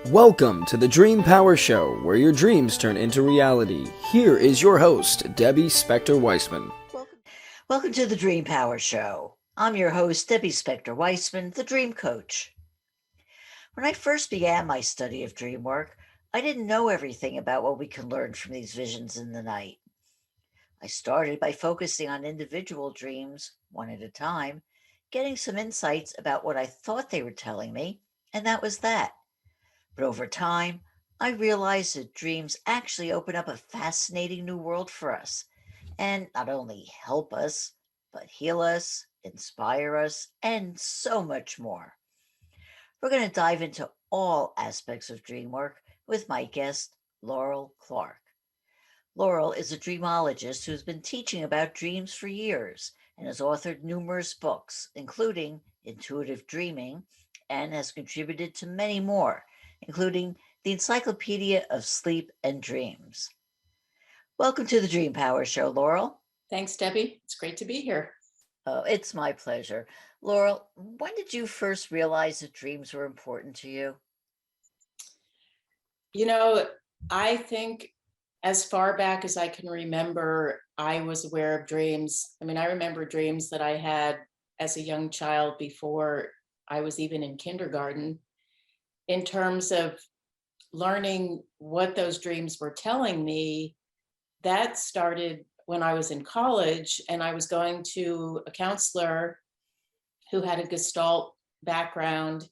Welcome to the Dream Power Show, where your dreams turn into reality. Here is your host, Debbie Spector-Weisman. Welcome to the Dream Power Show. I'm your host, Debbie Spector-Weisman, the Dream Coach. When I first began my study of dream work, I didn't know everything about what we can learn from these visions in the night. I started by focusing on individual dreams, one at a time, getting some insights about what I thought they were telling me, and that was that. But over time, I realized that dreams actually open up a fascinating new world for us and not only help us, but heal us, inspire us, and so much more. We're going to dive into all aspects of dream work with my guest, Laurel Clark. Laurel is a dreamologist who's been teaching about dreams for years and has authored numerous books, including Intuitive Dreaming, and has contributed to many more, including the Encyclopedia of Sleep and Dreams. Welcome to the Dream Power Show, Laurel. Thanks, Debbie. It's great to be here. Oh, it's my pleasure. Laurel, when did you first realize that dreams were important to you? You know, I think as far back as I can remember, I was aware of dreams. I remember dreams that I had as a young child before I was even in kindergarten. In terms of learning what those dreams were telling me, that started when I was in college and I was going to a counselor who had a Gestalt background.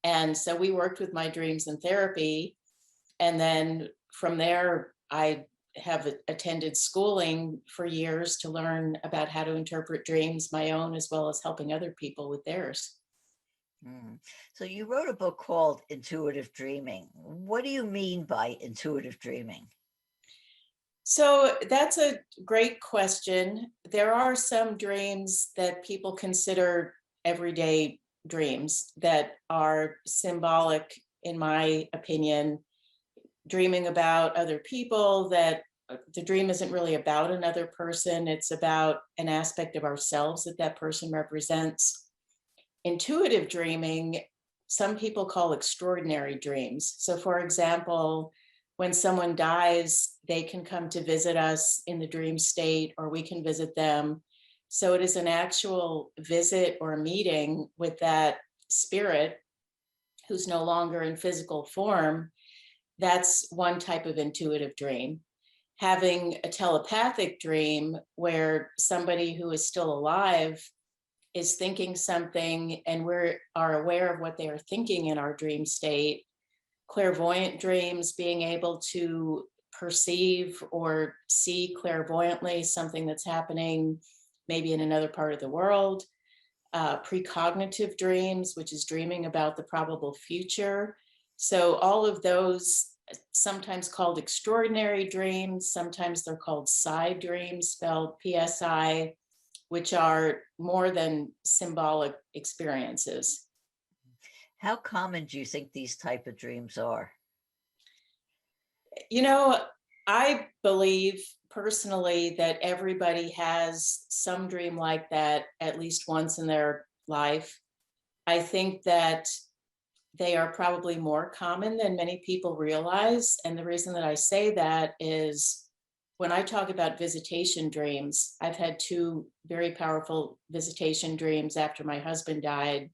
And so we worked with my dreams in therapy. And then from there, I have attended schooling for years to learn about how to interpret dreams, my own, as well as helping other people with theirs. So you wrote a book called Intuitive Dreaming. What do you mean by intuitive dreaming? So that's a great question. There are some dreams that people consider everyday dreams that are symbolic, in my opinion, dreaming about other people, that the dream isn't really about another person. It's about an aspect of ourselves that that person represents. Intuitive dreaming, some people call extraordinary dreams. So for example, when someone dies, they can come to visit us in the dream state, or we can visit them. So it is an actual visit or a meeting with that spirit who's no longer in physical form. That's one type of intuitive dream. Having a telepathic dream where somebody who is still alive is thinking something and we are aware of what they are thinking in our dream state. Clairvoyant dreams, being able to perceive or see clairvoyantly something that's happening maybe in another part of the world. Precognitive dreams, which is dreaming about the probable future. So all of those, sometimes called extraordinary dreams, sometimes they're called psi dreams, spelled PSI, which are more than symbolic experiences. How common do you think these type of dreams are? You know, I believe personally that everybody has some dream like that at least once in their life. I think that they are probably more common than many people realize. And the reason that I say that is when I talk about visitation dreams, I've had two very powerful visitation dreams after my husband died.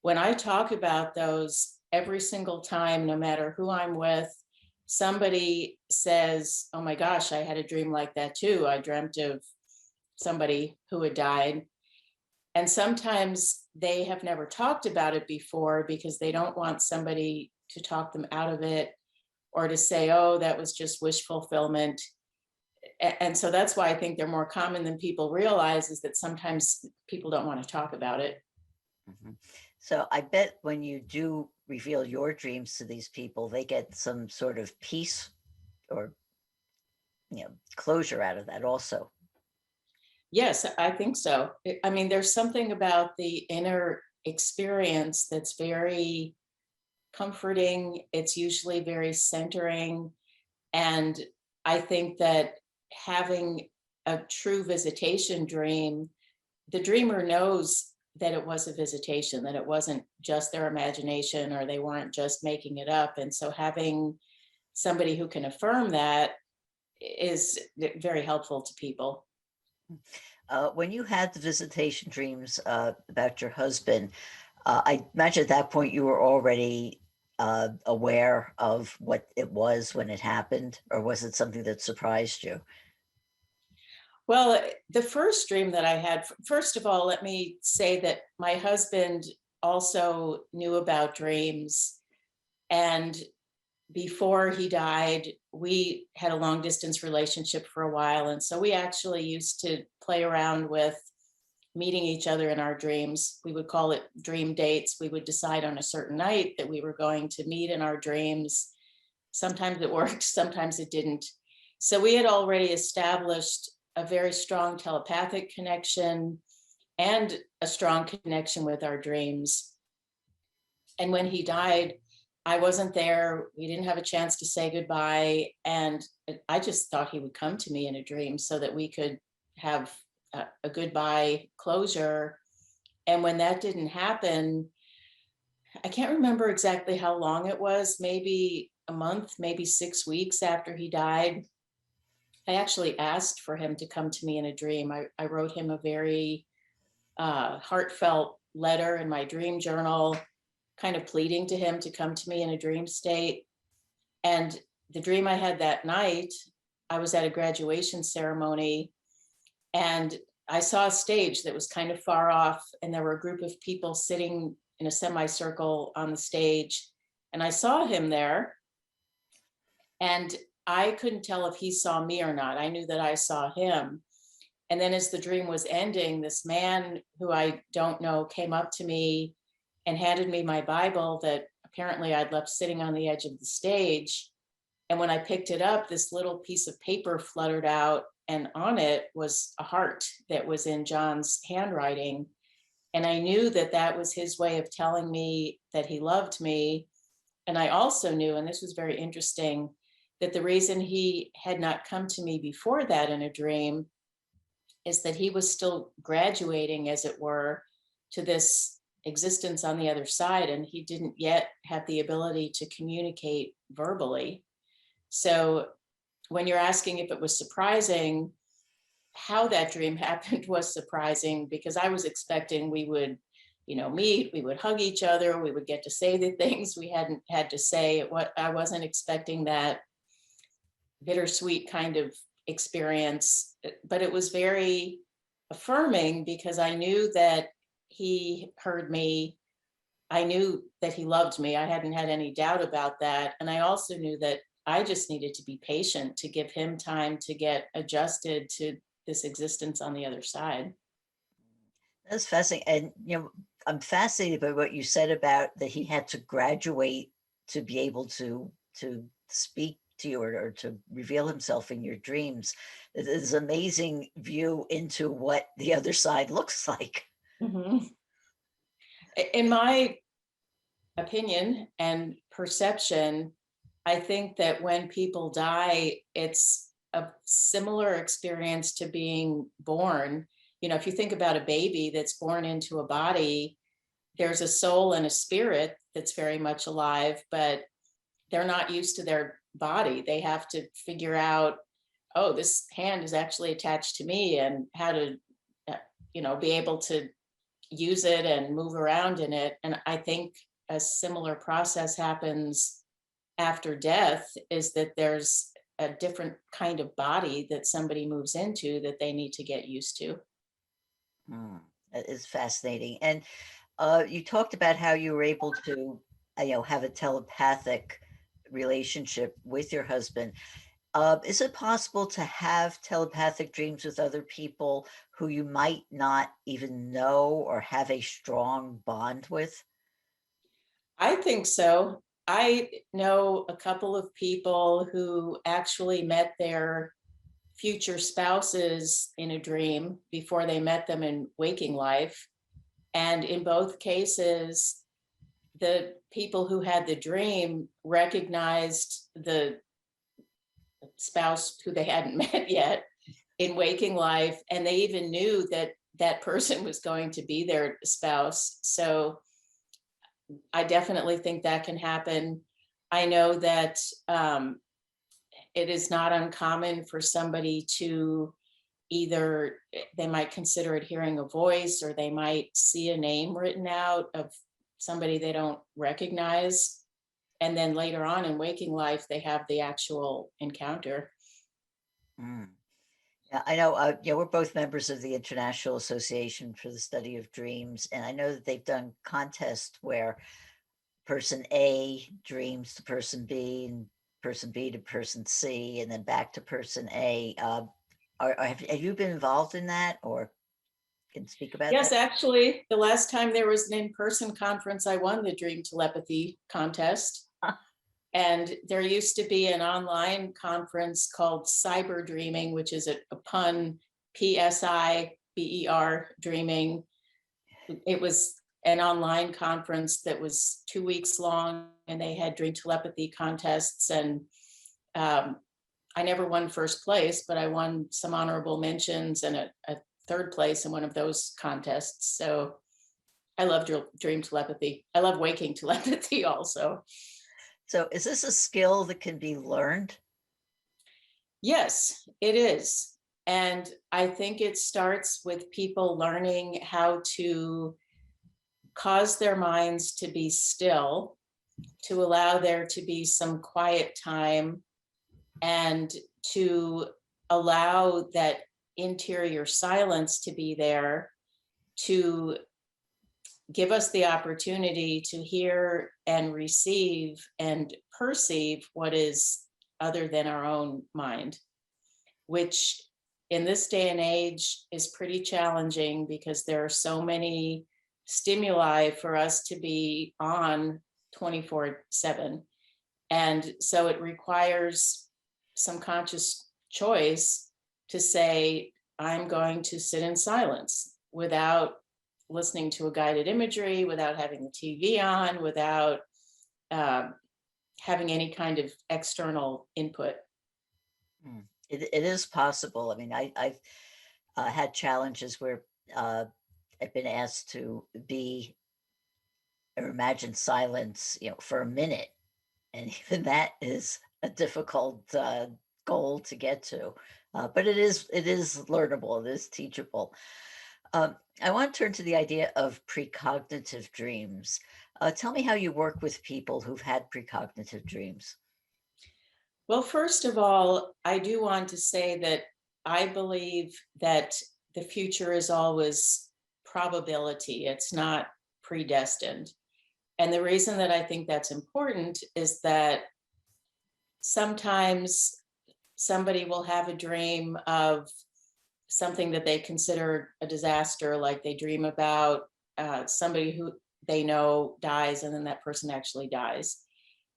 When I talk about those, every single time, no matter who I'm with, somebody says, "Oh my gosh, I had a dream like that too. I dreamt of somebody who had died." And sometimes they have never talked about it before because they don't want somebody to talk them out of it or to say, "Oh, that was just wish fulfillment." And so that's why I think they're more common than people realize, is that sometimes people don't want to talk about it. Mhm. So I bet when you do reveal your dreams to these people, they get some sort of peace or closure out of that also. Yes, I think so. There's something about the inner experience that's very comforting. It's usually very centering. And I think that having a true visitation dream, the dreamer knows that it was a visitation, that it wasn't just their imagination or they weren't just making it up. And so having somebody who can affirm that is very helpful to people. When you had the visitation dreams about your husband, I imagine at that point you were already aware of what it was when it happened, or was it something that surprised you? Well, the first dream that I had, first of all, let me say that my husband also knew about dreams. And before he died, we had a long distance relationship for a while. And so we actually used to play around with meeting each other in our dreams. We would call it dream dates. We would decide on a certain night that we were going to meet in our dreams. Sometimes it worked, sometimes it didn't. So we had already established a very strong telepathic connection and a strong connection with our dreams. And when he died, I wasn't there. We didn't have a chance to say goodbye. And I just thought he would come to me in a dream so that we could have a goodbye closure. And when that didn't happen, I can't remember exactly how long it was, maybe a month, maybe 6 weeks after he died. I actually asked for him to come to me in a dream. I wrote him a very heartfelt letter in my dream journal, kind of pleading to him to come to me in a dream state. And the dream I had that night, I was at a graduation ceremony and I saw a stage that was kind of far off, and there were a group of people sitting in a semicircle on the stage. And I saw him there, and I couldn't tell if he saw me or not. I knew that I saw him. And then as the dream was ending, this man who I don't know came up to me and handed me my Bible that apparently I'd left sitting on the edge of the stage. And when I picked it up, this little piece of paper fluttered out, and on it was a heart that was in John's handwriting. And I knew that that was his way of telling me that he loved me. And I also knew, and this was very interesting, that the reason he had not come to me before that in a dream is that he was still graduating, as it were, to this existence on the other side, and he didn't yet have the ability to communicate verbally. So when you're asking if it was surprising, how that dream happened was surprising, because I was expecting we would, meet, we would hug each other, we would get to say the things we hadn't had to say. I wasn't expecting that bittersweet kind of experience, but it was very affirming because I knew that he heard me. I knew that he loved me. I hadn't had any doubt about that. And I also knew that I just needed to be patient, to give him time to get adjusted to this existence on the other side. That's fascinating. And, I'm fascinated by what you said about that he had to graduate to be able to speak to you, or to reveal himself in your dreams. It is an amazing view into what the other side looks like. Mm-hmm. In my opinion and perception, I think that when people die, it's a similar experience to being born. If you think about a baby that's born into a body, there's a soul and a spirit that's very much alive, but they're not used to their body. They have to figure out, oh, this hand is actually attached to me, and how to, be able to use it and move around in it. And I think a similar process happens after death, is that there's a different kind of body that somebody moves into that they need to get used to. That is fascinating. And you talked about how you were able to, have a telepathic relationship with your husband. Is it possible to have telepathic dreams with other people who you might not even know or have a strong bond with? I think so. I know a couple of people who actually met their future spouses in a dream before they met them in waking life. And in both cases, the people who had the dream recognized the spouse who they hadn't met yet in waking life. And they even knew that that person was going to be their spouse. So I definitely think that can happen. I know that it is not uncommon for somebody to either, they might consider it hearing a voice, or they might see a name written out of somebody they don't recognize. And then later on in waking life, they have the actual encounter. Mm. Yeah, I know. Yeah, we're both members of the International Association for the Study of Dreams, and I know that they've done contests where person A dreams to person B, and person B to person C, and then back to person A. Have you been involved in that, or can speak about Yes, that? actually, the last time there was an in-person conference, I won the Dream Telepathy contest. And there used to be an online conference called Cyber Dreaming, which is a pun, PSIBER dreaming. It was an online conference that was 2 weeks long, and they had dream telepathy contests. And I never won first place, but I won some honorable mentions and a third place in one of those contests. So I love dream telepathy. I love waking telepathy also. So is this a skill that can be learned? Yes, it is. And I think it starts with people learning how to cause their minds to be still, to allow there to be some quiet time, and to allow that interior silence to be there, to give us the opportunity to hear and receive and perceive what is other than our own mind, which in this day and age is pretty challenging because there are so many stimuli for us to be on 24/7. And so it requires some conscious choice to say, I'm going to sit in silence without listening to a guided imagery, without having the TV on, without having any kind of external input. It is possible. I mean, I've had challenges where I've been asked to be or imagine silence, for a minute, and even that is a difficult goal to get to. But it is learnable. It is teachable. I want to turn to the idea of precognitive dreams. Tell me how you work with people who've had precognitive dreams. Well, first of all, I do want to say that I believe that the future is always probability. It's not predestined. And the reason that I think that's important is that sometimes somebody will have a dream of something that they consider a disaster, like they dream about somebody who they know dies, and then that person actually dies.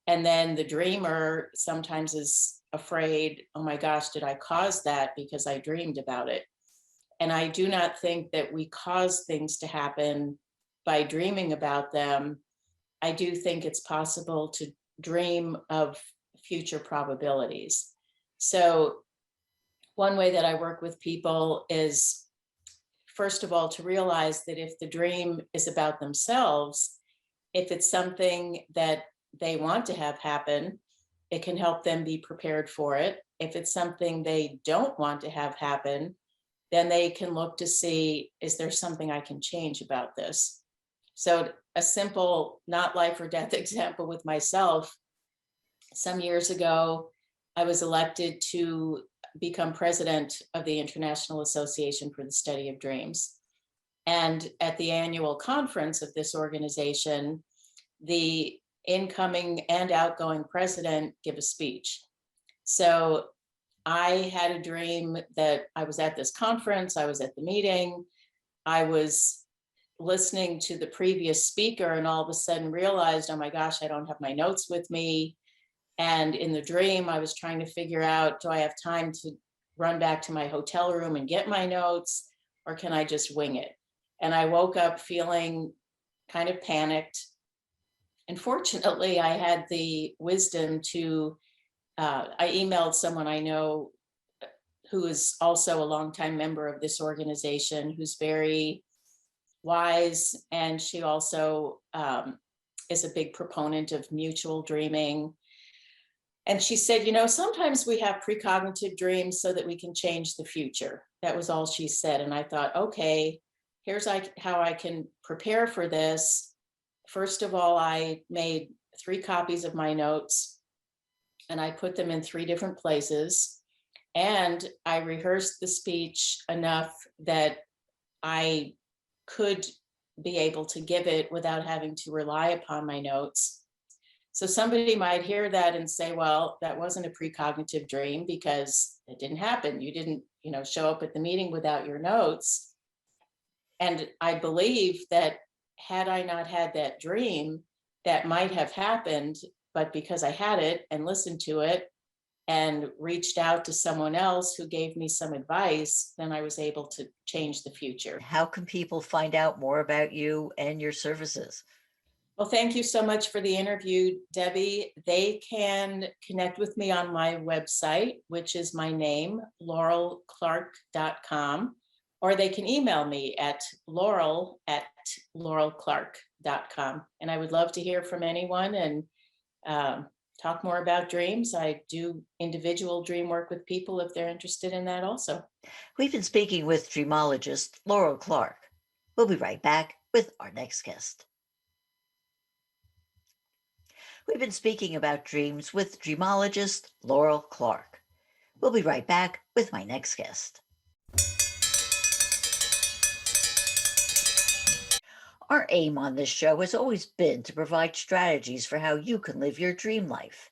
And then the dreamer sometimes is afraid, oh my gosh, did I cause that because I dreamed about it? And I do not think that we cause things to happen by dreaming about them. I do think it's possible to dream of future probabilities. So one way that I work with people is, first of all, to realize that if the dream is about themselves, if it's something that they want to have happen, it can help them be prepared for it. If it's something they don't want to have happen, then they can look to see, is there something I can change about this? So a simple, not life or death example with myself, some years ago, I was elected to become president of the International Association for the Study of Dreams. And at the annual conference of this organization, the incoming and outgoing president give a speech. So I had a dream that I was at this conference, I was at the meeting, I was listening to the previous speaker, and all of a sudden realized, oh my gosh, I don't have my notes with me. And in the dream, I was trying to figure out, do I have time to run back to my hotel room and get my notes, or can I just wing it? And I woke up feeling kind of panicked. And fortunately, I had the wisdom to, I emailed someone I know who is also a longtime member of this organization, who's very wise. And she also is a big proponent of mutual dreaming. And she said, sometimes we have precognitive dreams so that we can change the future. That was all she said. And I thought, okay, here's how I can prepare for this. First of all, I made 3 copies of my notes and I put them in 3 different places. And I rehearsed the speech enough that I could be able to give it without having to rely upon my notes. So somebody might hear that and say, well, that wasn't a precognitive dream because it didn't happen. You didn't, show up at the meeting without your notes. And I believe that had I not had that dream, that might have happened, but because I had it and listened to it and reached out to someone else who gave me some advice, then I was able to change the future. How can people find out more about you and your services? Well, thank you so much for the interview, Debbie. They can connect with me on my website, which is my name, laurelclark.com, or they can email me at laurel@laurelclark.com. And I would love to hear from anyone and talk more about dreams. I do individual dream work with people if they're interested in that also. We've been speaking with dreamologist Laurel Clark. We'll be right back with our next guest. We've been speaking about dreams with dreamologist Laurel Clark. We'll be right back with my next guest. Our aim on this show has always been to provide strategies for how you can live your dream life.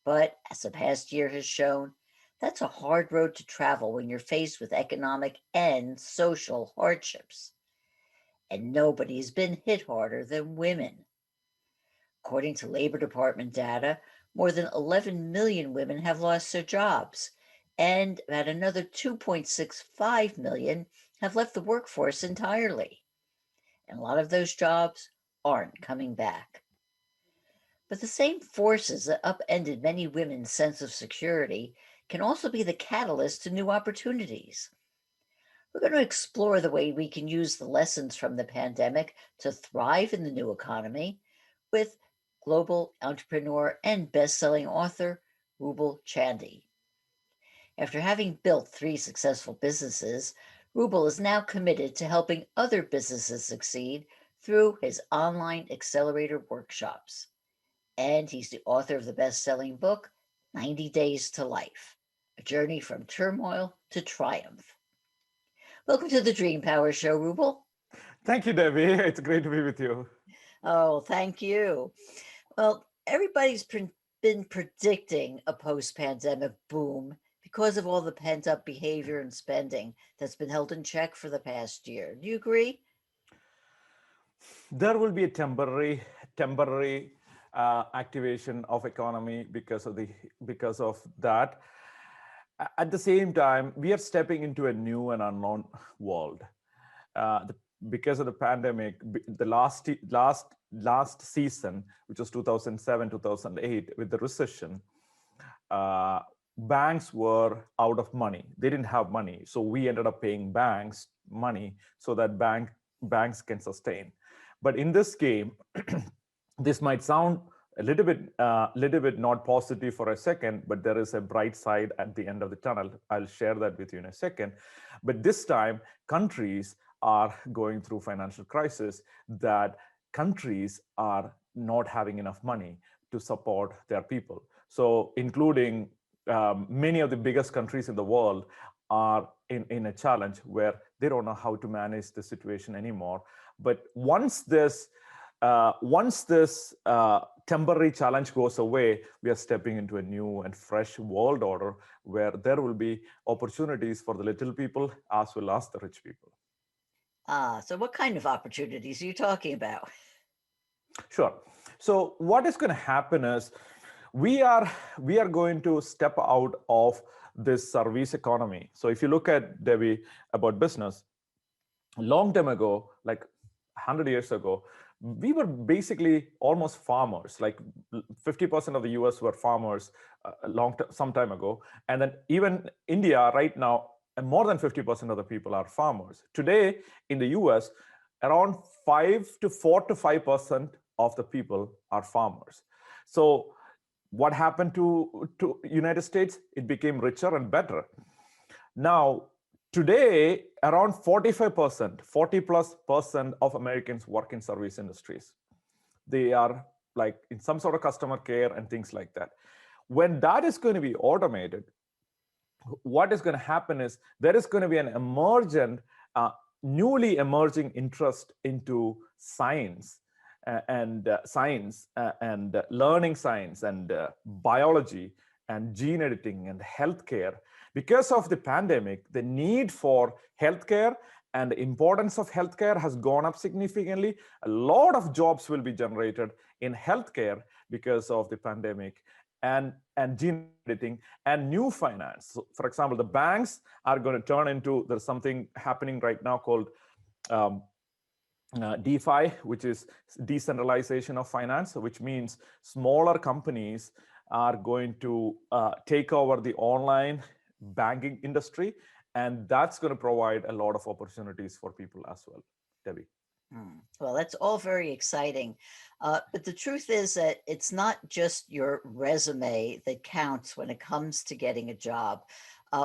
But as the past year has shown, that's a hard road to travel when you're faced with economic and social hardships. And nobody's been hit harder than women. According to Labor Department data, more than 11 million women have lost their jobs, and about another 2.65 million have left the workforce entirely. And a lot of those jobs aren't coming back. But the same forces that upended many women's sense of security can also be the catalyst to new opportunities. We're going to explore the way we can use the lessons from the pandemic to thrive in the new economy with global entrepreneur and best-selling author Ruble Chandy. After having built 3 successful businesses, Ruble is now committed to helping other businesses succeed through his online accelerator workshops. And he's the author of the best-selling book, 90 Days to Life, a journey from turmoil to triumph. Welcome to the Dream Power Show, Ruble. Thank you, Debbie. It's great to be with you. Oh, thank you. Well, everybody's been predicting a post-pandemic boom because of all the pent-up behavior and spending that's been held in check for the past year. Do you agree? There will be a temporary activation of economy because of that. At the same time, we are stepping into a new and unknown world. Because of the pandemic, the last season, which was 2007, 2008, with the recession, banks were out of money. They didn't have money. So we ended up paying banks money so that banks can sustain. But in this game, this might sound a little bit not positive for a second, but there is a bright side at the end of the tunnel. I'll share that with you in a second. But this time, countries are going through financial crisis, that countries are not having enough money to support their people. So including many of the biggest countries in the world are in a challenge where they don't know how to manage the situation anymore. But once this temporary challenge goes away, we are stepping into a new and fresh world order where there will be opportunities for the little people as well as the rich people. So what kind of opportunities are you talking about? Sure. So what is going to happen is we are going to step out of this service economy. So if you look at, Debbie, about business, a long time ago, like 100 years ago, we were basically almost farmers. Like 50% of the US were farmers some time ago. And then even India right now, and more than 50% of the people are farmers. Today in the US, around 4 to 5% of the people are farmers. So what happened to United States? It became richer and better. Now, today, around 45%, 40+% of Americans work in service industries. They are like in some sort of customer care and things like that. When that is going to be automated, what is going to happen is there is going to be an newly emerging interest into science and learning science and biology and gene editing and healthcare. Because of the pandemic, the need for healthcare and the importance of healthcare has gone up significantly. A lot of jobs will be generated in healthcare because of the pandemic and gene editing and new finance. So for example, the banks are going to turn into, there's something happening right now called DeFi, which is decentralization of finance, which means smaller companies are going to take over the online banking industry, and that's going to provide a lot of opportunities for people as well. Debbie. Well, that's all very exciting. But the truth is that it's not just your resume that counts when it comes to getting a job.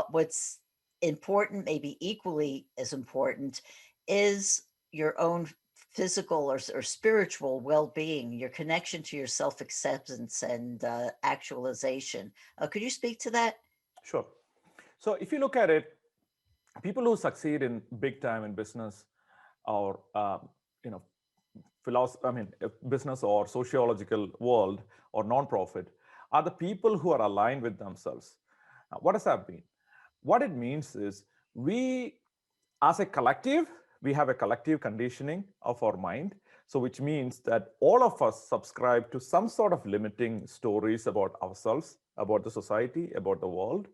What's important, maybe equally as important, is your own physical or spiritual well-being, your connection to your self-acceptance and actualization. Could you speak to that? Sure. So if you look at it, people who succeed in big time in business or business or sociological world or nonprofit are the people who are aligned with themselves. What does that mean? What it means is we, as a collective, we have a collective conditioning of our mind. So which means that all of us subscribe to some sort of limiting stories about ourselves, about the society, about the world.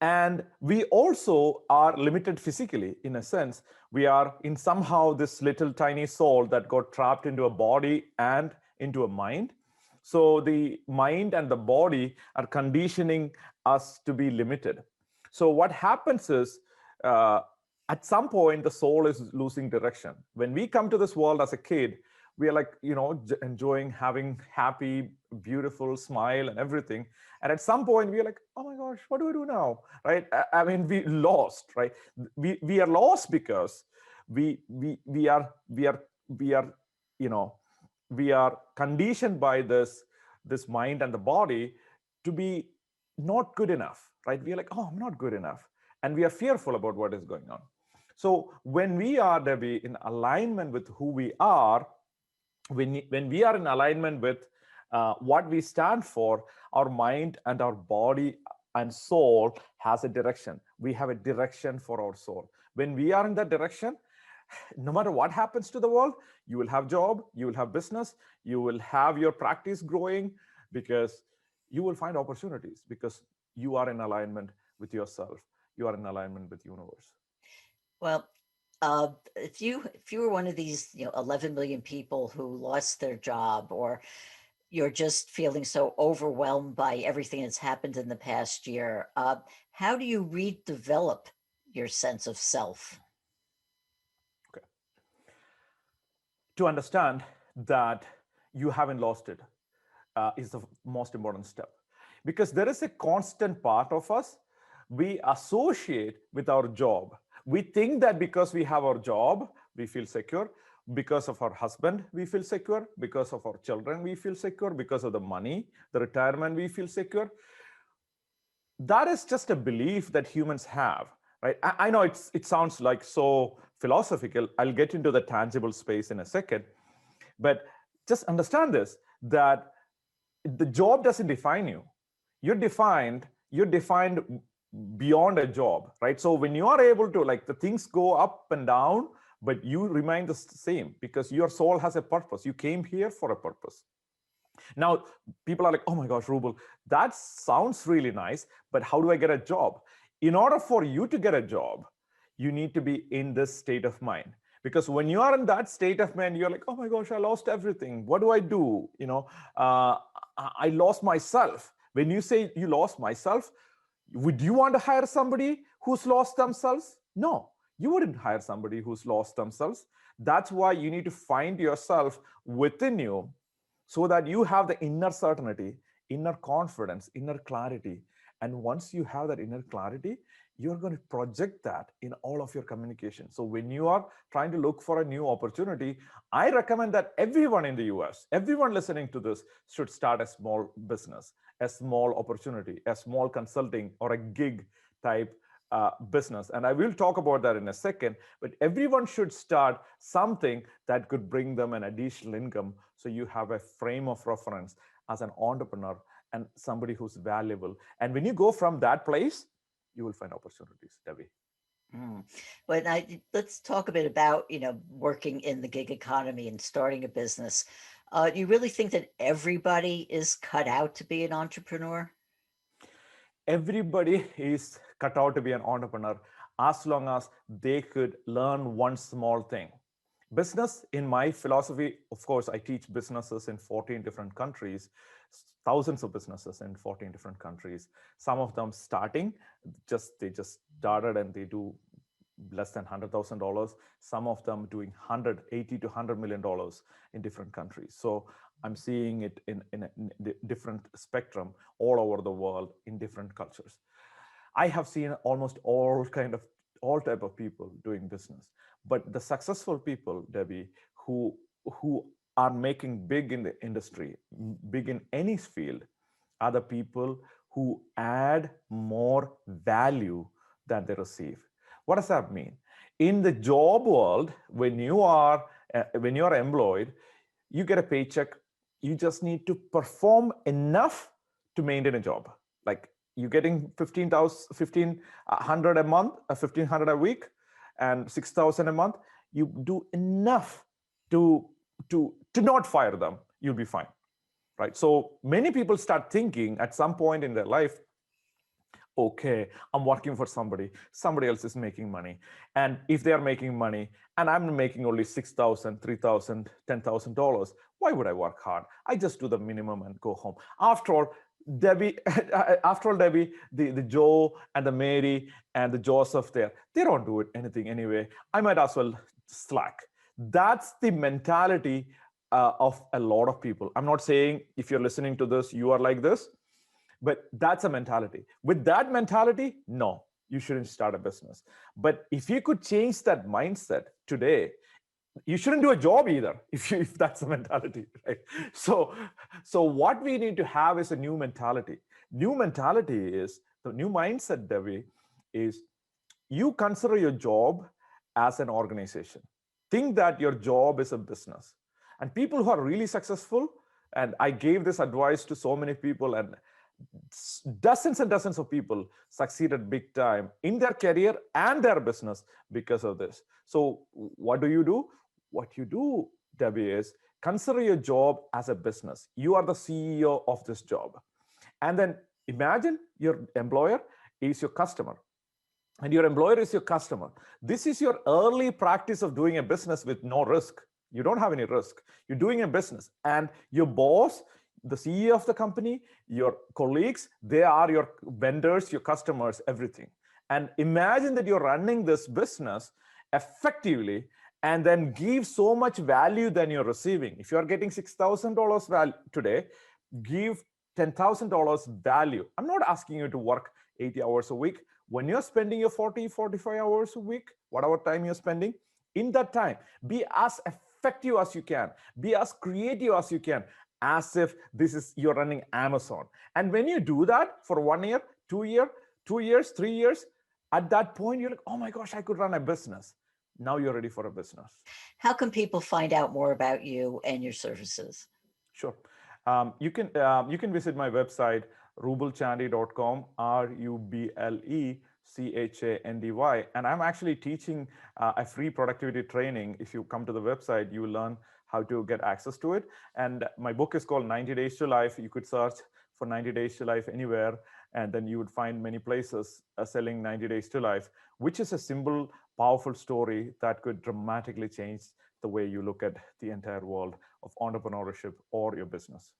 And we also are limited physically. In a sense, we are in somehow this little tiny soul that got trapped into a body and into a mind. So the mind and the body are conditioning us to be limited. So what happens is, at some point, the soul is losing direction. When we come to this world as a kid, we are like, enjoying having happy, beautiful smile and everything. And at some point, we are like, oh my gosh, what do I do now? Right? I mean, we lost, right? We are lost because we are conditioned by this mind and the body to be not good enough, right? We are like, oh, I'm not good enough. And we are fearful about what is going on. So when we are, Debbie, in alignment with who we are, when we are in alignment with what we stand for, our mind and our body and soul has a direction. We have a direction for our soul. When we are in that direction, no matter what happens to the world, you will have job, you will have business, you will have your practice growing, because you will find opportunities because you are in alignment with yourself. You are in alignment with the universe. Well, if you were one of these 11 million people who lost their job, or you're just feeling so overwhelmed by everything that's happened in the past year, how do you redevelop your sense of self? Okay. To understand that you haven't lost it is the most important step, because there is a constant part of us we associate with our job. We think that because we have our job, we feel secure. Because of our husband, we feel secure. Because of our children, we feel secure. Because of the money, the retirement, we feel secure. That is just a belief that humans have, right? I know it sounds like so philosophical. I'll get into the tangible space in a second. But just understand this, that the job doesn't define you. You're defined beyond a job, right? So when you are able to, like, the things go up and down, but you remain the same because your soul has a purpose. You came here for a purpose. Now, people are like, oh my gosh, Ruble, that sounds really nice, but how do I get a job? In order for you to get a job, you need to be in this state of mind. Because when you are in that state of mind, you're like, oh my gosh, I lost everything. What do I do? I lost myself. When you say you lost myself, would you want to hire somebody who's lost themselves? No, you wouldn't hire somebody who's lost themselves. That's why you need to find yourself within you so that you have the inner certainty, inner confidence, inner clarity. And once you have that inner clarity, you're going to project that in all of your communication. So when you are trying to look for a new opportunity, I recommend that everyone in the US, everyone listening to this should start a small business, a small opportunity, a small consulting or a gig type business. And I will talk about that in a second, but everyone should start something that could bring them an additional income. So you have a frame of reference as an entrepreneur and somebody who's valuable. And when you go from that place, you will find opportunities, Debbie. But let's talk a bit about, working in the gig economy and starting a business. Do you really think that everybody is cut out to be an entrepreneur? Everybody is cut out to be an entrepreneur as long as they could learn one small thing. Business, in my philosophy, of course, I teach businesses in 14 different countries, thousands of businesses in 14 different countries. Some of them starting, they just started and they do less than $100,000. Some of them doing $80 to $100 million in different countries. So I'm seeing it in a different spectrum all over the world in different cultures. I have seen almost all type of people doing business. But the successful people, Debbie, who are making big in the industry, big in any field, are the people who add more value than they receive. What does that mean? In the job world, when you are employed, you get a paycheck. You just need to perform enough to maintain a job. Like you're getting $1,500 a month, $1,500 a week, and $6,000 a month. You do enough to not fire them. You'll be fine, right? So many people start thinking at some point in their life, okay, I'm working for somebody else is making money. And if they are making money and I'm making only $6,000, $3,000, $10,000, why would I work hard? I just do the minimum and go home. After all, Debbie, the Joe and the Mary and the Joseph there, they don't do anything anyway. I might as well slack. That's the mentality of a lot of people. I'm not saying if you're listening to this, you are like this, but that's a mentality. With that mentality, no, you shouldn't start a business. But if you could change that mindset today, you shouldn't do a job either if that's the mentality, right? So what we need to have is a new mentality. New mentality is, the new mindset, Debbie, is you consider your job as an organization. Think that your job is a business. And people who are really successful, and I gave this advice to so many people, and dozens and dozens of people succeeded big time in their career and their business because of this. So what do? What you do, Debbie, is consider your job as a business. You are the CEO of this job. And then imagine your employer is your customer. And your employer is your customer. This is your early practice of doing a business with no risk. You don't have any risk. You're doing a business. And your boss, the CEO of the company, your colleagues, they are your vendors, your customers, everything. And imagine that you're running this business effectively and then give so much value than you're receiving. If you're getting $6,000 value today, give $10,000 value. I'm not asking you to work 80 hours a week. When you're spending your 40, 45 hours a week, whatever time you're spending, in that time, be as effective as you can, be as creative as you can, as if you're running Amazon. And when you do that for 1 year, 2 years, 3 years, at that point, you're like, oh my gosh, I could run a business. Now you're ready for a business. How can people find out more about you and your services? Sure. You can visit my website, rublechandy.com, RUBLECHANDY. And I'm actually teaching a free productivity training. If you come to the website, you will learn how to get access to it. And my book is called 90 Days to Life. You could search for 90 Days to Life anywhere, and then you would find many places selling 90 Days to Life, which is a simple, powerful story that could dramatically change the way you look at the entire world of entrepreneurship or your business.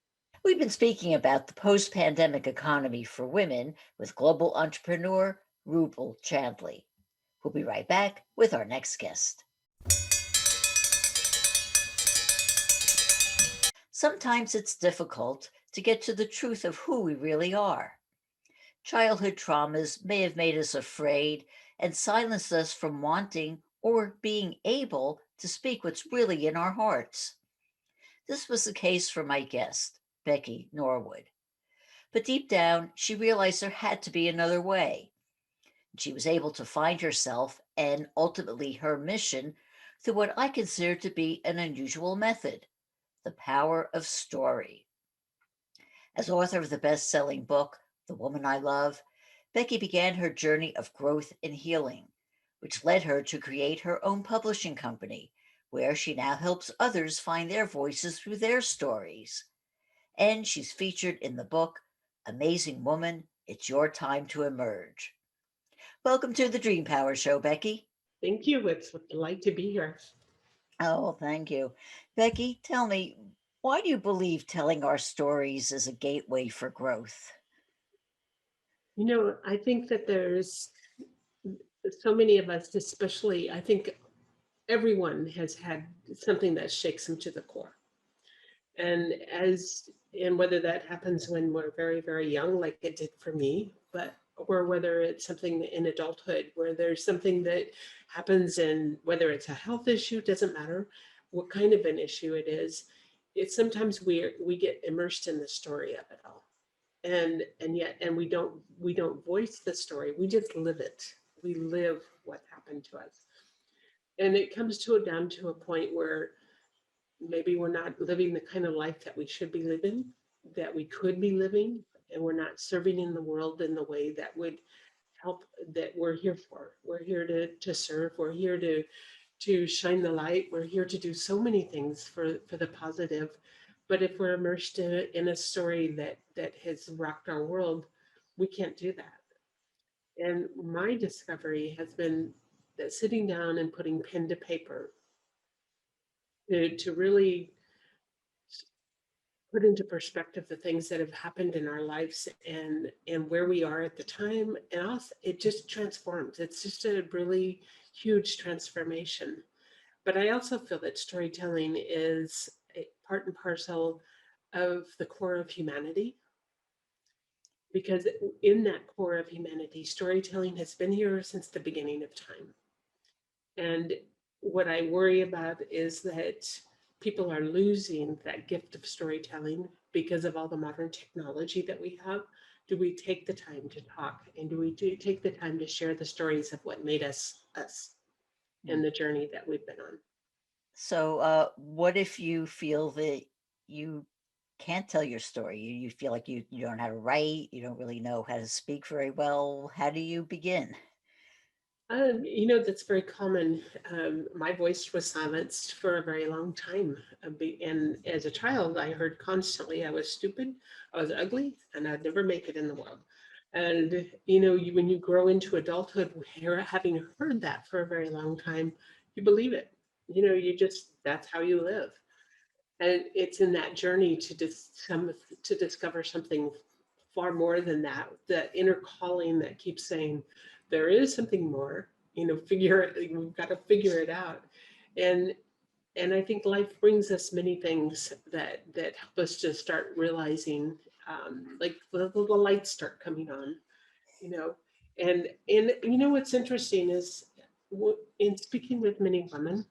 We've been speaking about the post pandemic economy for women with global entrepreneur Ruble Chandy. We'll be right back with our next guest. Sometimes it's difficult to get to the truth of who we really are. Childhood traumas may have made us afraid and silenced us from wanting or being able to speak what's really in our hearts. This was the case for my guest, Becky Norwood. But deep down, she realized there had to be another way. She was able to find herself and ultimately her mission through what I consider to be an unusual method: the power of story. As author of the best selling book, The Woman I Love, Becky began her journey of growth and healing, which led her to create her own publishing company, where she now helps others find their voices through their stories. And she's featured in the book, Amazing Woman, It's Your Time to Emerge. Welcome to the Dream Power Show, Becky. Thank you. It's a delight to be here. Oh, thank you. Becky, tell me, why do you believe telling our stories is a gateway for growth? I think that there's so many of us, especially, I think everyone has had something that shakes them to the core. And whether that happens when we're very, very young, like it did for me, or whether it's something in adulthood, where there's something that happens, and whether it's a health issue, doesn't matter what kind of an issue it is. It's sometimes we get immersed in the story of it all. And we don't voice the story, we just live it. We live what happened to us, and it comes down to a point where maybe we're not living the kind of life that we should be living, that we could be living, and we're not serving in the world in the way that would help, that we're here for. We're here to serve. We're here to shine the light. We're here to do so many things for the positive. But if we're immersed in a story that has rocked our world, we can't do that. And my discovery has been that sitting down and putting pen to paper to really put into perspective the things that have happened in our lives and where we are at the time, and also it just transforms. It's just a really huge transformation. But I also feel that storytelling is a part and parcel of the core of humanity, because in that core of humanity, storytelling has been here since the beginning of time. And what I worry about is that people are losing that gift of storytelling because of all the modern technology that we have. Do we take the time to talk, and do we take the time to share the stories of what made us us and the journey that we've been on? So, what if you feel that you can't tell your story? You feel like you don't know how to write, you don't really know how to speak very well. How do you begin? That's very common. My voice was silenced for a very long time. And as a child, I heard constantly I was stupid, I was ugly, and I'd never make it in the world. And, when you grow into adulthood, having heard that for a very long time, you believe it. That's how you live. And it's in that journey to discover something far more than that inner calling that keeps saying, there is something more, we've got to figure it out. And I think life brings us many things that help us to start realizing, like the lights start coming on, and what's interesting is, in speaking with many women,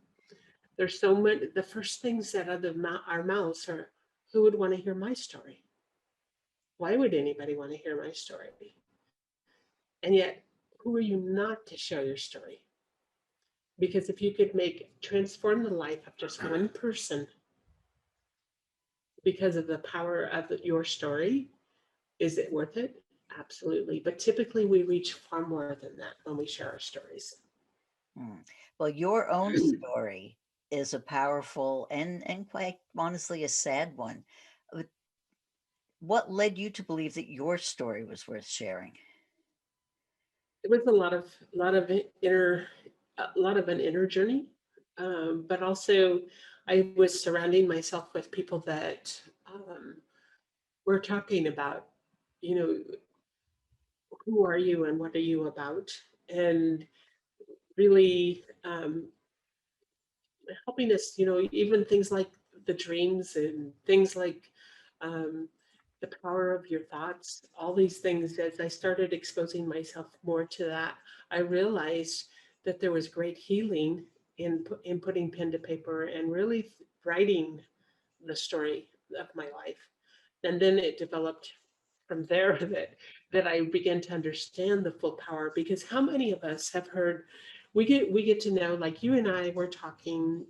there's so many, the first things that out of our mouths are, who would want to hear my story? Why would anybody want to hear my story? And yet, who are you not to share your story? Because if you could transform the life of just one person because of the power of your story, is it worth it? Absolutely. But typically we reach far more than that when we share our stories. Well, your own story is a powerful and quite honestly a sad one. Uh, What led you to believe that your story was worth sharing? It was a lot of inner lot of an inner journey, but also I was surrounding myself with people that were talking about, you know, who are you and what are you about, and really helping us, even things like the dreams and things like um, the power of your thoughts, all these things. As I started exposing myself more to that, I realized that there was great healing in putting pen to paper and really writing the story of my life. And then it developed from there that I began to understand the full power, because how many of us have heard, we get to know, like you and I were talking,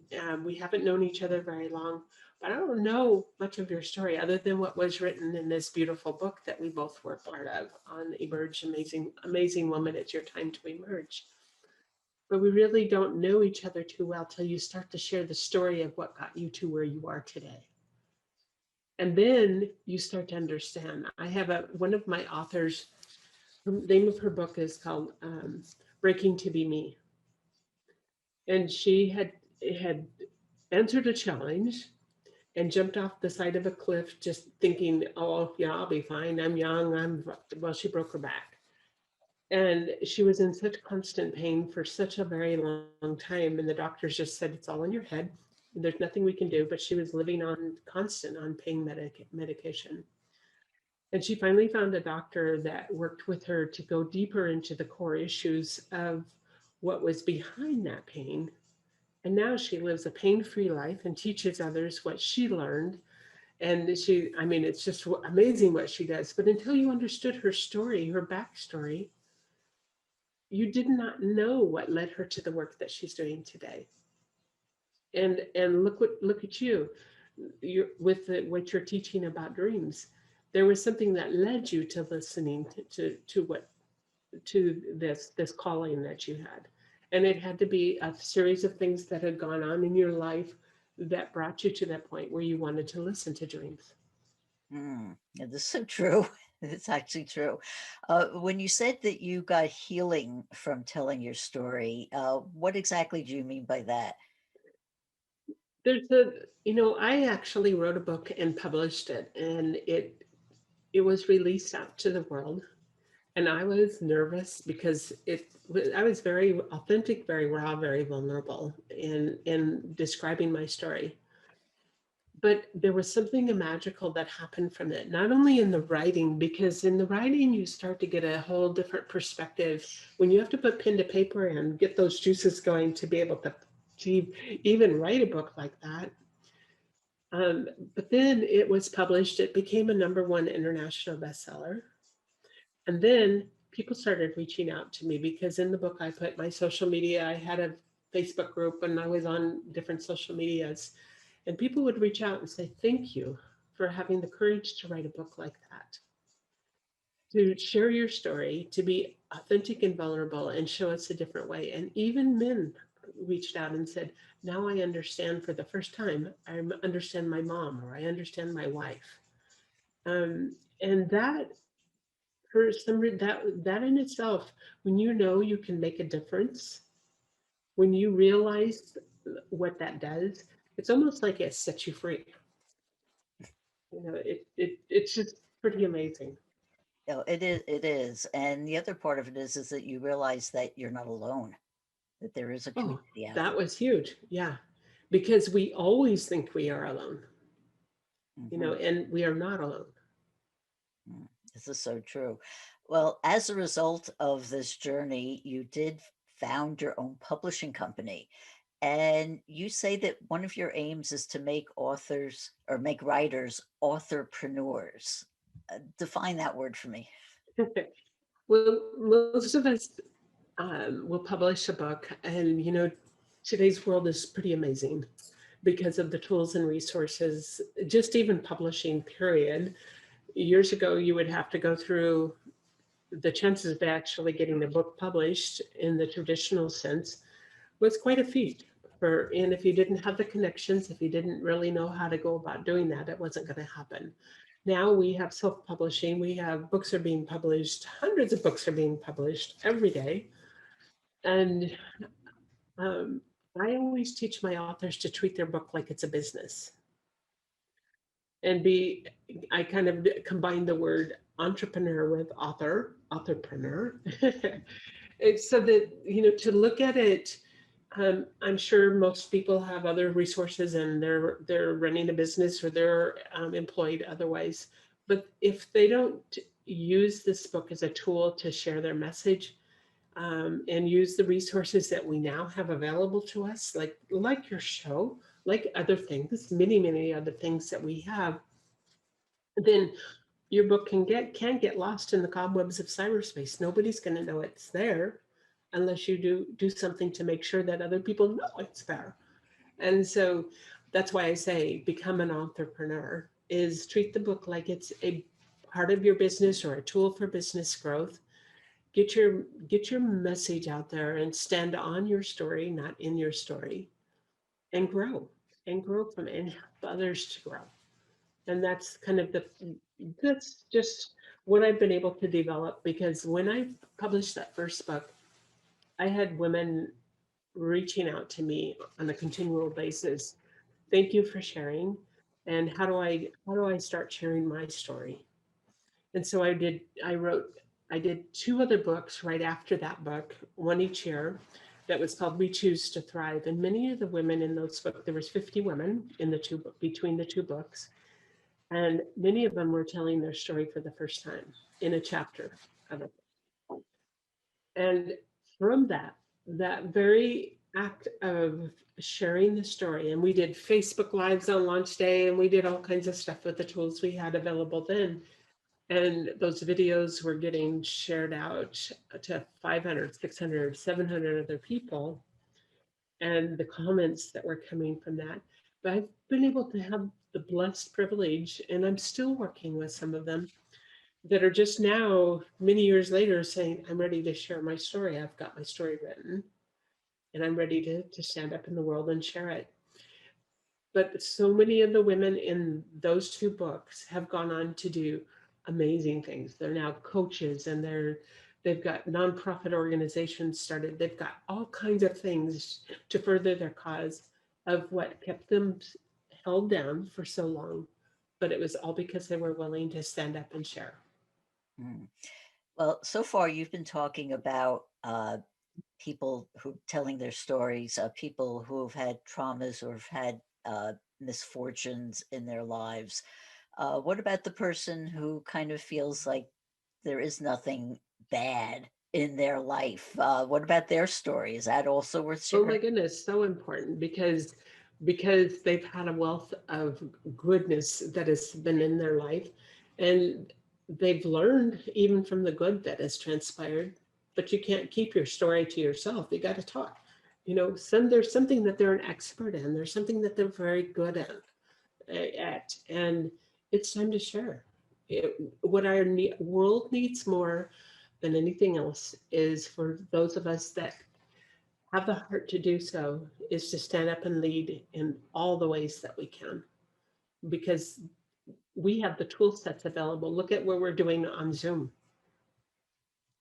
we haven't known each other very long, but I don't know much of your story other than what was written in this beautiful book that we both were part of on Emerge. Amazing Woman, It's Your Time to Emerge. But we really don't know each other too well till you start to share the story of what got you to where you are today. And then you start to understand. I have one of my authors, the name of her book is called Breaking to Be Me. And she had answered a challenge and jumped off the side of a cliff just thinking, oh, yeah, I'll be fine. I'm young. Well, she broke her back. And she was in such constant pain for such a very long time. And the doctors just said, it's all in your head. There's nothing we can do. But she was living on pain medication. And she finally found a doctor that worked with her to go deeper into the core issues of what was behind that pain. And now she lives a pain-free life and teaches others what she learned. And it's just amazing what she does. But until you understood her story, her backstory, you did not know what led her to the work that she's doing today. And look at you, what you're teaching about dreams. There was something that led you to listening to this calling that you had, and it had to be a series of things that had gone on in your life that brought you to that point where you wanted to listen to dreams. Yeah, this is so true. It's actually true. When you said that you got healing from telling your story, what exactly do you mean by that? I actually wrote a book and published it, and it was released out to the world. And I was nervous because I was very authentic, very raw, very vulnerable in describing my story. But there was something magical that happened from it, not only in the writing, because in the writing, you start to get a whole different perspective when you have to put pen to paper and get those juices going to be able to even write a book like that. But then it was published, it became a #1 international bestseller. And then people started reaching out to me because in the book I put my social media. I had a Facebook group and I was on different social medias, and people would reach out and say, thank you for having the courage to write a book like that, to share your story, to be authentic and vulnerable and show us a different way. And even men reached out and said, now I understand for the first time, I understand my mom, or I understand my wife. And that for some that in itself, when you know you can make a difference, when you realize what that does, it's almost like it sets you free. It's just pretty amazing. It is. And the other part of it is that you realize that you're not alone, that there is a Oh, community out that there. was huge. Yeah. Because we always think we are alone, and we are not alone. This is so true. Well, as a result of this journey, you did found your own publishing company. And you say that one of your aims is to make authors or make writers authorpreneurs. Define that word for me. Well, most of us will publish a book, and today's world is pretty amazing because of the tools and resources, just even publishing, period. Years ago, you would have to go through the chances of actually getting a book published in the traditional sense was quite a feat. And if you didn't have the connections, if you didn't really know how to go about doing that, it wasn't going to happen. Now we have self-publishing, we have books are being published, hundreds of books are being published every day. And I always teach my authors to treat their book like it's a business. And I kind of combine the word entrepreneur with authorpreneur. It's so that, to look at it, I'm sure most people have other resources and they're running a business or they're employed otherwise. But if they don't use this book as a tool to share their message, and use the resources that we now have available to us, like your show, like other things, many other things that we have, then your book can get lost in the cobwebs of cyberspace. Nobody's going to know it's there unless you do something to make sure that other people know it's there. And so that's why I say become an entrepreneur, is treat the book like it's a part of your business or a tool for business growth. Get your message out there and stand on your story, not in your story, and grow from it and help others to grow. And that's that's just what I've been able to develop, because when I published that first book, I had women reaching out to me on a continual basis. Thank you for sharing. And how do I start sharing my story? And so I did two other books right after that book, one each year, that was called We Choose to Thrive. And many of the women in those books, there was 50 women in between the two books. And many of them were telling their story for the first time in a chapter of it. And from that very act of sharing the story, and we did Facebook Lives on launch day, and we did all kinds of stuff with the tools we had available then. And those videos were getting shared out to 500, 600, 700 other people. And the comments that were coming from that. But I've been able to have the blessed privilege, and I'm still working with some of them that are just now, many years later, saying, I'm ready to share my story. I've got my story written, and I'm ready to stand up in the world and share it. But so many of the women in those two books have gone on to do amazing things. They're now coaches, and they've got nonprofit organizations started. They've got all kinds of things to further their cause of what kept them held down for so long. But it was all because they were willing to stand up and share. Mm. Well, so far you've been talking about people who telling their stories, people who have had traumas or have had misfortunes in their lives. What about the person who kind of feels like there is nothing bad in their life? What about their story? Is that also worth Oh my sharing? goodness, so important, because they've had a wealth of goodness that has been in their life, and they've learned even from the good that has transpired. But you can't keep your story to yourself. You got to talk. There's something that they're an expert in. There's something that they're very good at, and it's time to share. What our world needs more than anything else is for those of us that have the heart to do so, is to stand up and lead in all the ways that we can, because we have the tool sets available. Look at what we're doing on Zoom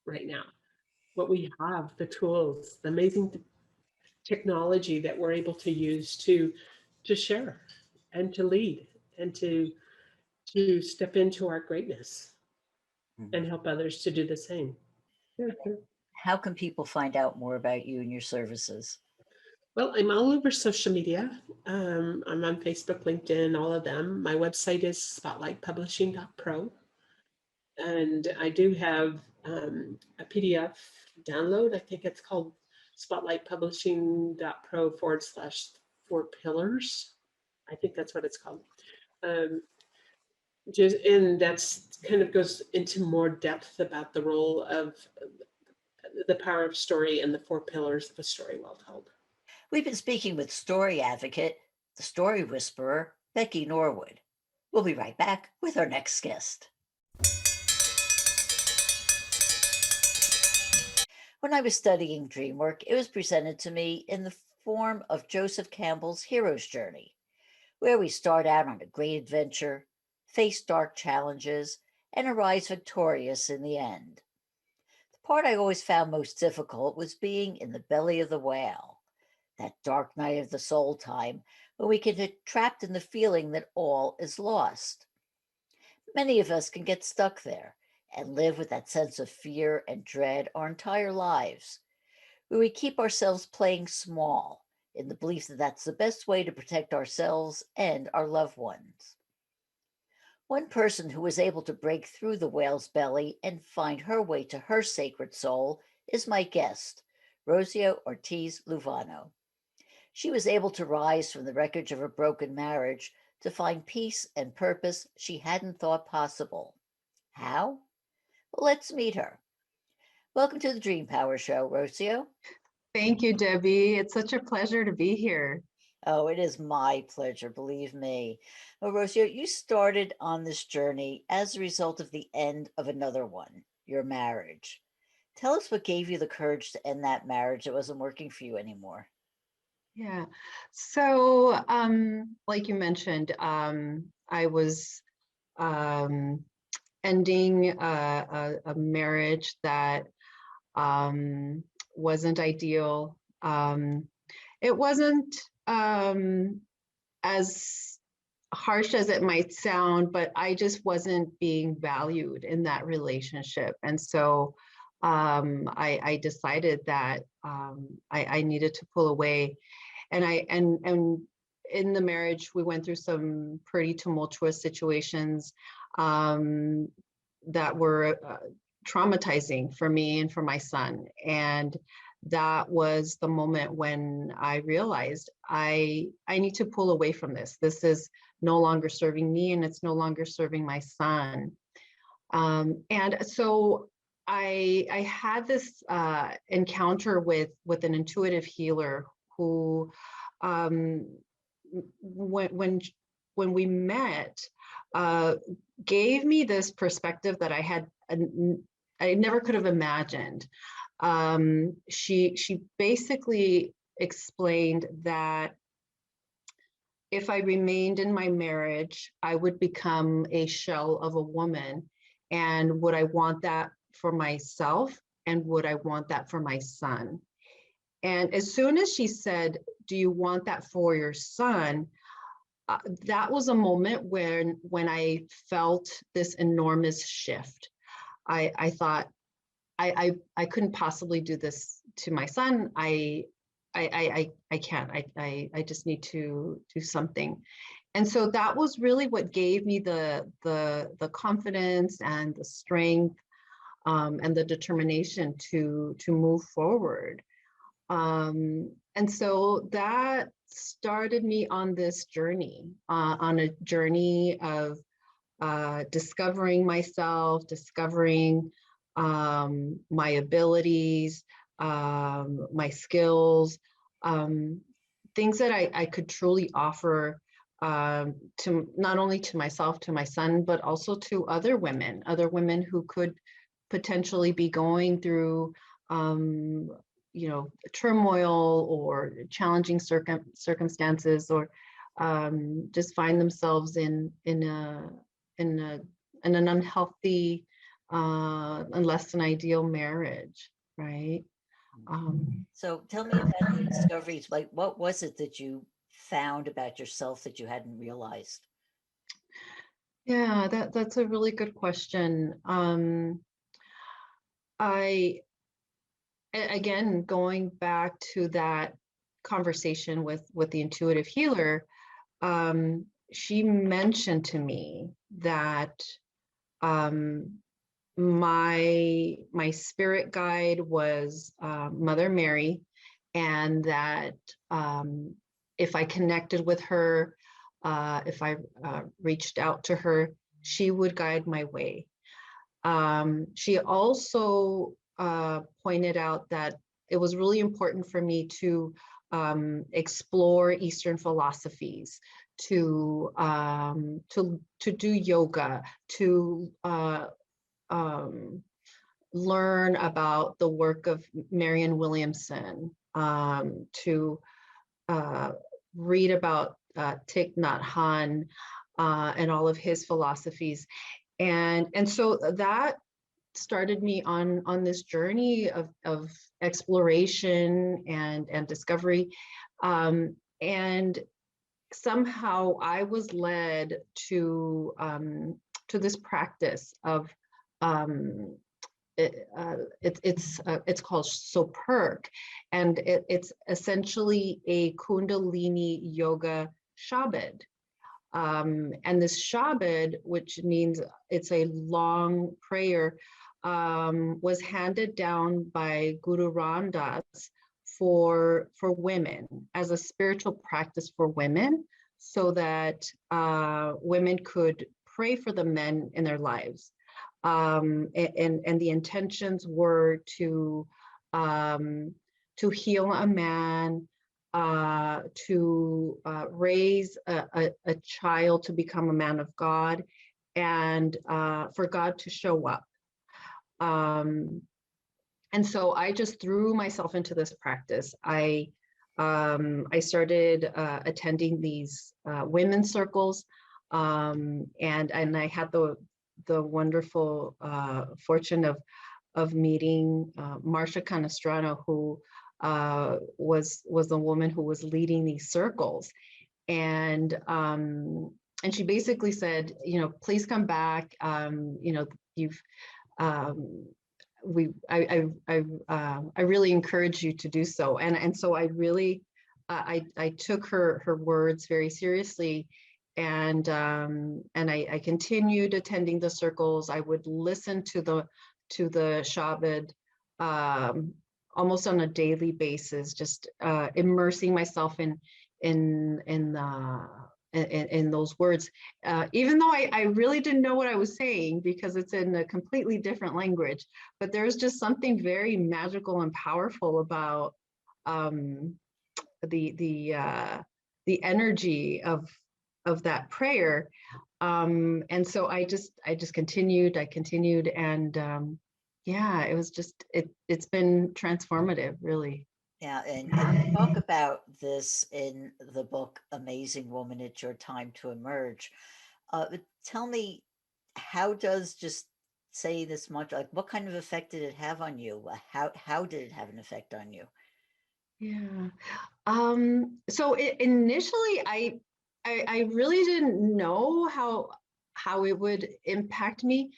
right now. What we have, the tools, the amazing technology that we're able to use to share and to lead and to step into our greatness and help others to do the same. How can people find out more about you and your services? Well, I'm all over social media. I'm on Facebook, LinkedIn, all of them. My website is spotlightpublishing.pro. And I do have a PDF download. I think it's called spotlightpublishing.pro/4 pillars. I think that's what it's called. And that's kind of goes into more depth about the role of the power of story and the 4 pillars of a story well told. We've been speaking with story advocate, the story whisperer, Becky Norwood. We'll be right back with our next guest. When I was studying dream work, it was presented to me in the form of Joseph Campbell's hero's journey, where we start out on a great adventure, face dark challenges, and arise victorious in the end. The part I always found most difficult was being in the belly of the whale, that dark night of the soul time when we can get trapped in the feeling that all is lost. Many of us can get stuck there and live with that sense of fear and dread our entire lives, where we keep ourselves playing small in the belief that that's the best way to protect ourselves and our loved ones. One person who was able to break through the whale's belly and find her way to her sacred soul is my guest, Rocio Ortiz Luvano. She was able to rise from the wreckage of a broken marriage to find peace and purpose she hadn't thought possible. How? Well, let's meet her. Welcome to the Dream Power Show, Rocio. Thank you, Debbie. It's such a pleasure to be here. Oh, it is my pleasure, believe me. Well, Rocio, you started on this journey as a result of the end of another one, your marriage. Tell us what gave you the courage to end that marriage that wasn't working for you anymore. Yeah. So, like you mentioned, I was ending a marriage that wasn't ideal. It wasn't as harsh as it might sound, but I just wasn't being valued in that relationship. And so I decided that I needed to pull away. And in the marriage, we went through some pretty tumultuous situations that were traumatizing for me and for my son. And that was the moment when I realized I need to pull away from this. This is no longer serving me, and it's no longer serving my son. And so I had this encounter with an intuitive healer who, when we met, gave me this perspective that I never could have imagined. She basically explained that if I remained in my marriage, I would become a shell of a woman. And would I want that for myself? And would I want that for my son? And as soon as she said, do you want that for your son? That was a moment when I felt this enormous shift. I thought, I couldn't possibly do this to my son. I can't. I just need to do something. And so that was really what gave me the confidence and the strength and the determination to move forward. And so that started me on this journey, on a journey of discovering myself, discovering my abilities, my skills, things that I could truly offer to not only to myself, to my son, but also to other women who could potentially be going through turmoil or challenging circumstances, or just find themselves in an unhealthy and less than ideal marriage, right? So tell me about the discoveries. Like, what was it that you found about yourself that you hadn't realized? Yeah, that's a really good question. Again, going back to that conversation with the intuitive healer, she mentioned to me that my spirit guide was Mother Mary, and that if I connected with her, if I reached out to her, she would guide my way. She also pointed out that it was really important for me to explore Eastern philosophies, to do yoga, to learn about the work of Marianne Williamson, to read about Thich Nhat Hanh and all of his philosophies. And so that started me on this journey of exploration and discovery. And somehow I was led to this practice of it's called Soperk, and it's essentially a Kundalini yoga Shabad. And this Shabad, which means it's a long prayer, was handed down by Guru Ram Das for women as a spiritual practice for women, so that women could pray for the men in their lives. And the intentions were to heal a man, to raise a child to become a man of God, and for God to show up. And so I just threw myself into this practice. I started attending these women's circles, and I had the wonderful fortune of meeting Marcia Canestrano, who was the woman who was leading these circles, and she basically said, please come back. You've I really encourage you to do so, and so I really I took her words very seriously, and I continued attending the circles. I would listen to the Shabad almost on a daily basis, just immersing myself in those words, even though I really didn't know what I was saying, because it's in a completely different language. But there's just something very magical and powerful about the energy of that prayer, and so I just continued, and yeah, it was just it's been transformative, really. Yeah, and you talk about this in the book, Amazing Woman, It's Your Time to Emerge. But tell me, how does just say this much, like what kind of effect did it have on you? How did it have an effect on you? Yeah. So initially, I really didn't know how it would impact me.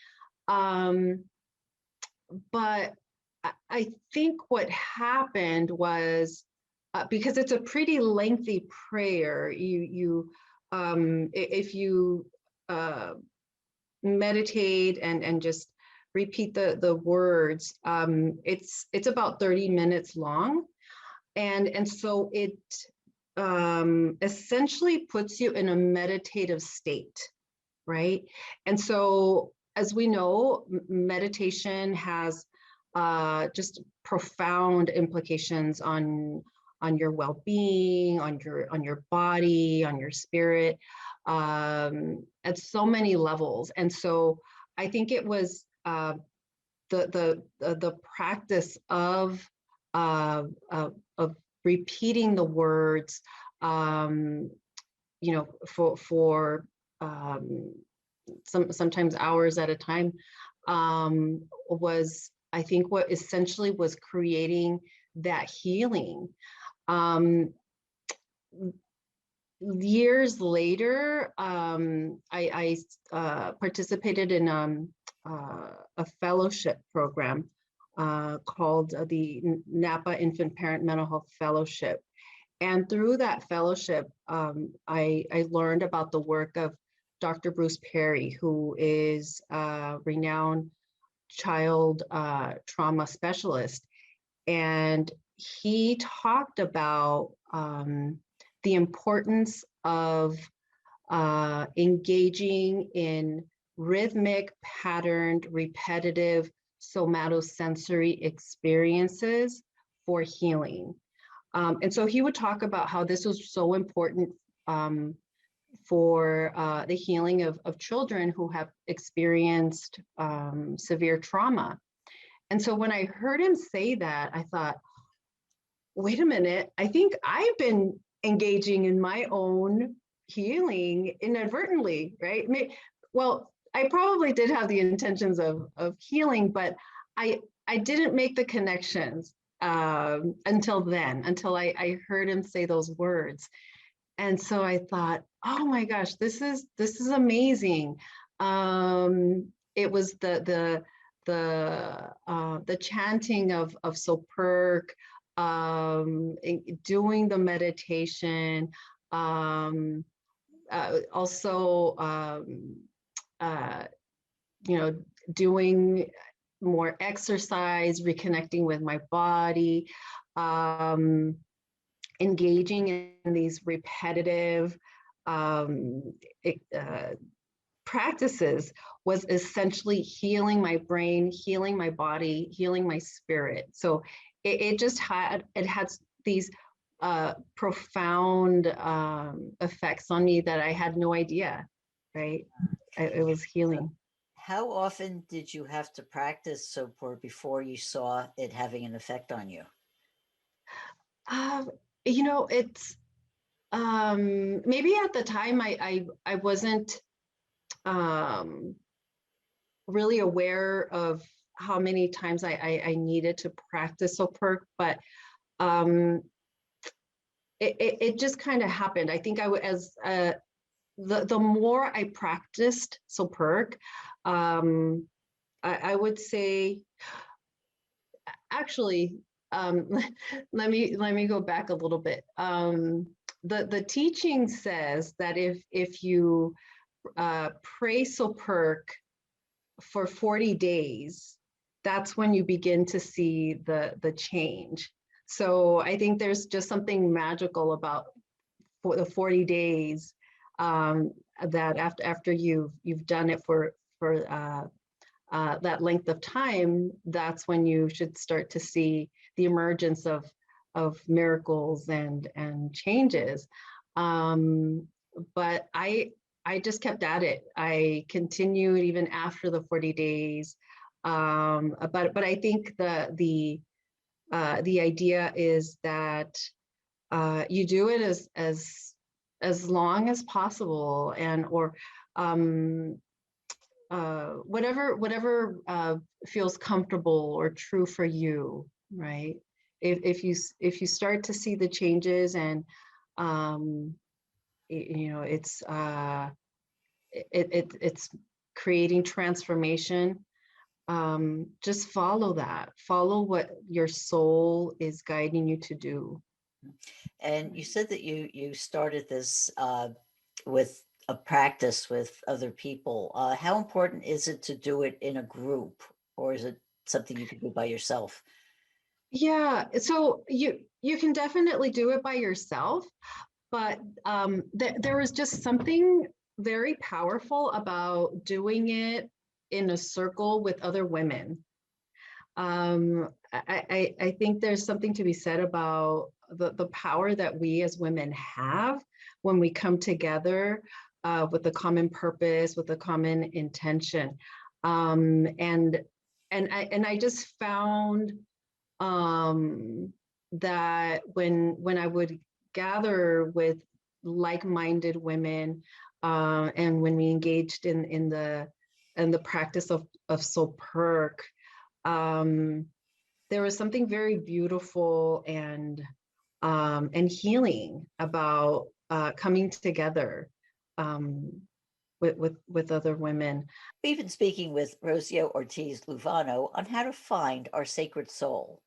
But I think what happened was, because it's a pretty lengthy prayer, if you meditate and just repeat the words, it's about 30 minutes long, and so it essentially puts you in a meditative state, right? And so, as we know, meditation has just profound implications on your well-being, on your body, on your spirit, at so many levels. And so I think it was the practice of repeating the words, for sometimes hours at a time, was, I think, what essentially was creating that healing. Years later, I participated in a fellowship program called the Napa Infant Parent Mental Health Fellowship. And through that fellowship, I learned about the work of Dr. Bruce Perry, who is a renowned child trauma specialist. And he talked about the importance of engaging in rhythmic, patterned, repetitive somatosensory experiences for healing. And so he would talk about how this was so important for the healing of children who have experienced severe trauma. And so when I heard him say that, I thought, wait a minute, I think I've been engaging in my own healing inadvertently, right? Well, I probably did have the intentions of healing, but I didn't make the connections until then, until I heard him say those words. And so I thought, oh my gosh, this is amazing. It was the chanting of Soperk, doing the meditation, also uh, doing more exercise, reconnecting with my body, engaging in these repetitive practices was essentially healing my brain, healing my body, healing my spirit. So it had these profound effects on me that I had no idea, right? It was healing. How often did you have to practice support before you saw it having an effect on you? It's maybe at the time I wasn't really aware of how many times I needed to practice Soperk, but it just kind of happened. I think the more I practiced Soperk, I would say, actually, let me go back a little bit. The teaching says that if you pray Soperk for 40 days, that's when you begin to see the change. So I think there's just something magical about for the 40 days, that after you've done it for that length of time, that's when you should start to see the emergence of miracles and changes. But I just kept at it. I continued even after the 40 days. But I think the idea is that you do it as long as possible, and or whatever feels comfortable or true for you, right? If you start to see the changes, and it's creating transformation, just follow that. Follow what your soul is guiding you to do. And you said that you started this with a practice with other people. How important is it to do it in a group, or is it something you can do by yourself? Yeah, so you can definitely do it by yourself, but there is just something very powerful about doing it in a circle with other women. I think there's something to be said about the power that we as women have when we come together with a common purpose, with a common intention. And I just found that when I would gather with like-minded women, and when we engaged in the practice of Soperk, there was something very beautiful and healing about coming together with other women. We've been speaking with Rocio Ortiz Luvano on how to find our sacred soul.